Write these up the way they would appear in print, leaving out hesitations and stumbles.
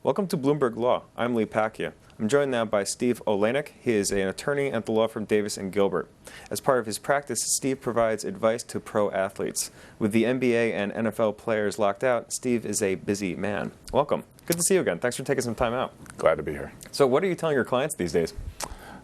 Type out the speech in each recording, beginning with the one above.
Welcome to Bloomberg Law. I'm Lee Pacchia. I'm joined now by Steve Olenick. He is an attorney at the law firm Davis Gilbert. As part of his practice, Steve provides advice to pro athletes. With the NBA and NFL players locked out, Steve is a busy man. Welcome. Good to see you again. Thanks for taking some time out. Glad to be here. So what are you telling your clients these days?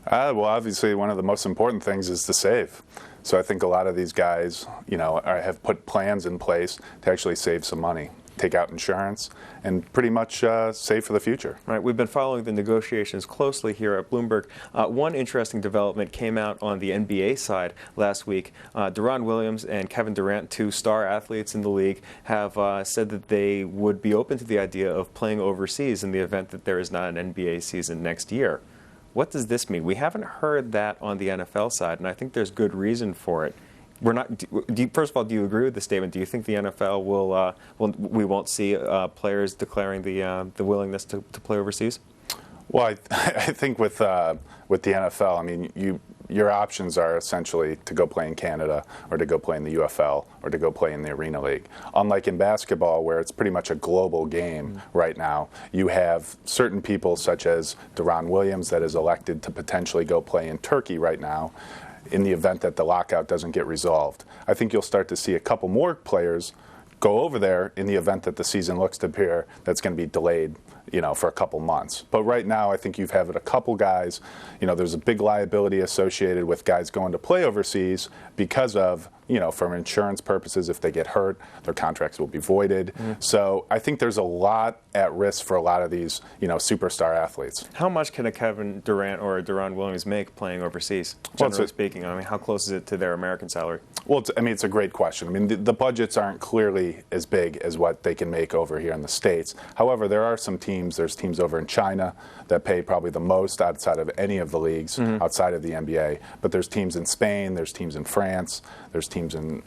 Well, obviously, one of the most important things is to save. So I think a lot of these guys, have put plans in place to actually save some money, take out insurance, and pretty much save for the future. Right. We've been following the negotiations closely here at Bloomberg. One interesting development came out on the NBA side last week. Deron Williams and Kevin Durant, two star athletes in the league, have said that they would be open to the idea of playing overseas in the event that there is not an NBA season next year. What does this mean? We haven't heard that on the NFL side, and I think there's good reason for it. First of all, do you agree with the statement? Do you think the NFL we won't see players declaring the willingness to play overseas? Well, I think with the NFL, I mean, your options are essentially to go play in Canada or to go play in the UFL or to go play in the Arena League. Unlike in basketball, where it's pretty much a global game right now, you have certain people such as Deron Williams that is elected to potentially go play in Turkey right now in the event that the lockout doesn't get resolved. I think you'll start to see a couple more players go over there in the event that the season looks to appear that's going to be delayed, for a couple months. But right now, I think you've had a couple guys, there's a big liability associated with guys going to play overseas because of, from insurance purposes, if they get hurt, their contracts will be voided. So I think there's a lot at risk for a lot of these, superstar athletes. How much can a Kevin Durant or a Deron Williams make playing overseas, generally speaking? I mean, how close is it to their American salary? Well, it's a great question. I mean, the budgets aren't clearly as big as what they can make over here in the States. However, there are some teams, there's teams over in China that pay probably the most outside of any of the leagues, outside of the NBA. But there's teams in Spain, there's teams in France, there's teams in,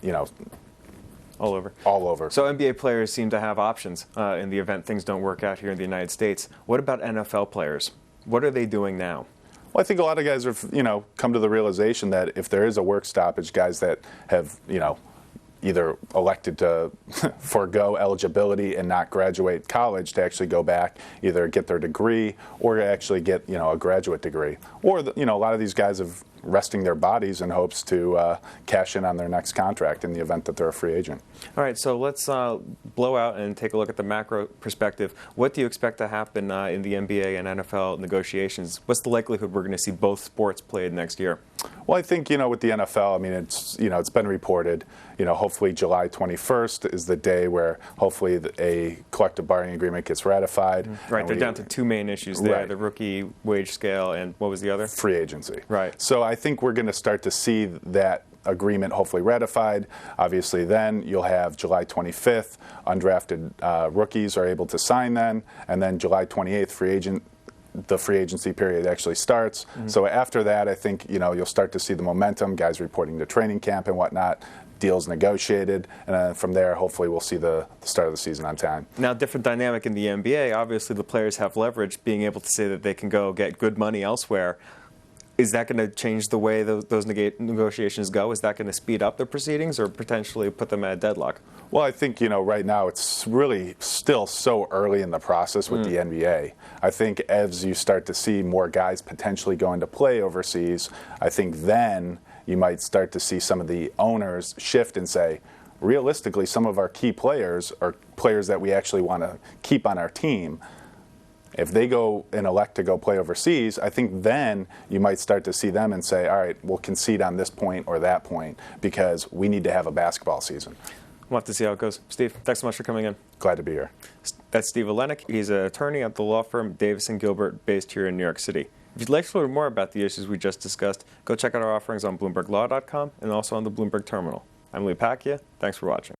all over. All over. So NBA players seem to have options in the event things don't work out here in the United States. What about NFL players? What are they doing now? Well, I think a lot of guys have, come to the realization that if there is a work stoppage, guys that have, either elected to forego eligibility and not graduate college to actually go back, either get their degree or actually get, a graduate degree. Or, a lot of these guys have resting their bodies in hopes to cash in on their next contract in the event that they're a free agent. All right, so let's blow out and take a look at the macro perspective. What do you expect to happen in the NBA and NFL negotiations? What's the likelihood we're going to see both sports played next year? Well, I think, with the NFL, I mean, it's been reported, hopefully July 21st is the day where hopefully a collective bargaining agreement gets ratified. Right, they're down to two main issues there, right. The rookie wage scale and what was the other? Free agency. Right. So I think we're going to start to see that agreement hopefully ratified. Obviously then you'll have July 25th, undrafted rookies are able to sign then, and then July 28th, the free agency period actually starts. So after that, I think, you'll start to see the momentum, guys reporting to training camp and whatnot, deals negotiated, and then from there, hopefully we'll see the start of the season on time. Now, different dynamic in the NBA. Obviously, the players have leverage, being able to say that they can go get good money elsewhere. Is that going to change the way those negotiations go? Is that going to speed up the proceedings or potentially put them at a deadlock? Well, I think, right now it's really still so early in the process with the NBA. I think as you start to see more guys potentially going to play overseas, I think then you might start to see some of the owners shift and say, realistically, some of our key players are players that we actually want to keep on our team. If they go and elect to go play overseas, I think then you might start to see them and say, all right, we'll concede on this point or that point because we need to have a basketball season. We'll have to see how it goes. Steve, thanks so much for coming in. Glad to be here. That's Steve Olenick. He's an attorney at the law firm Davis Gilbert based here in New York City. If you'd like to learn more about the issues we just discussed, go check out our offerings on BloombergLaw.com and also on the Bloomberg Terminal. I'm Lee Pacchia. Thanks for watching.